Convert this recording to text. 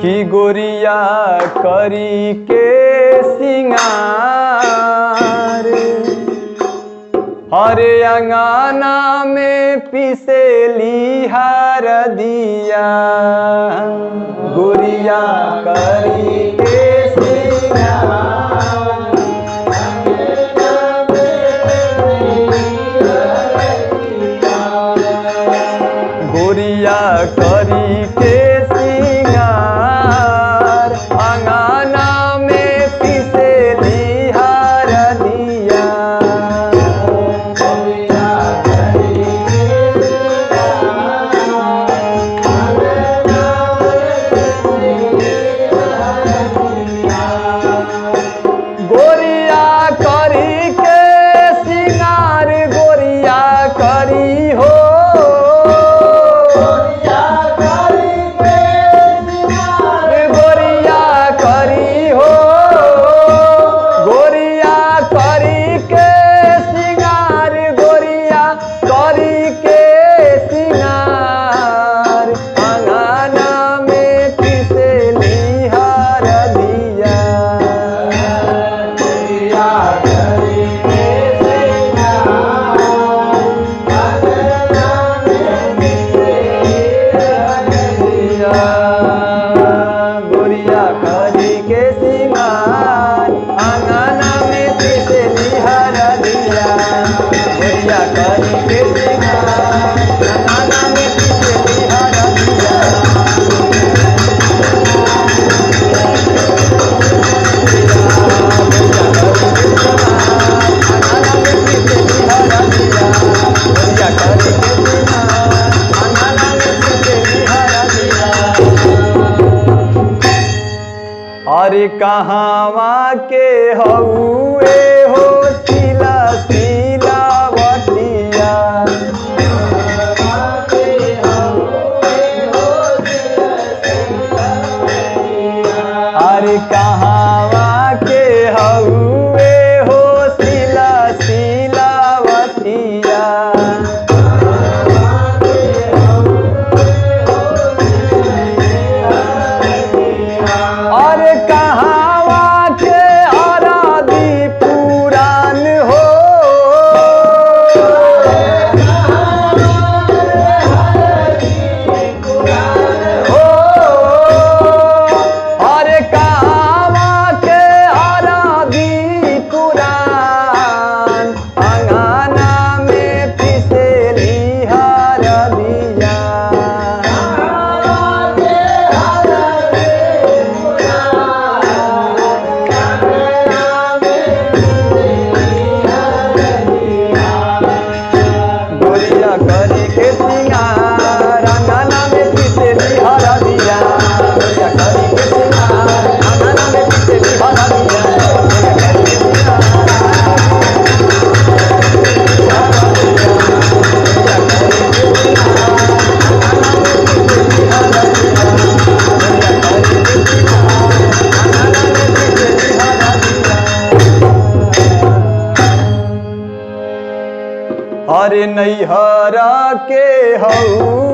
कि गोरिया करी के सिंगार हरे अंगना में पिसेली हर दिया गोरिया करी के गोरिया करी के सिंगार अंगना में पिसेली हर दिया गोरिया करी के सिंगार गोरिया करी हो अरे कहवा के हउए हो सिला सिलावटिया अरे कहवा के हउए हो सिला सिलावटिया अरे कहवा के आराधी पुराण हो अरे कहवा के आराधी पुराण अंगना में पिसेली हर दिया करी के सिंगार अंगना में पिसेली हर दिया गोरिया करी के सिंगार अंगना में पिसेली हर दिया अरे नैहरा के हऊ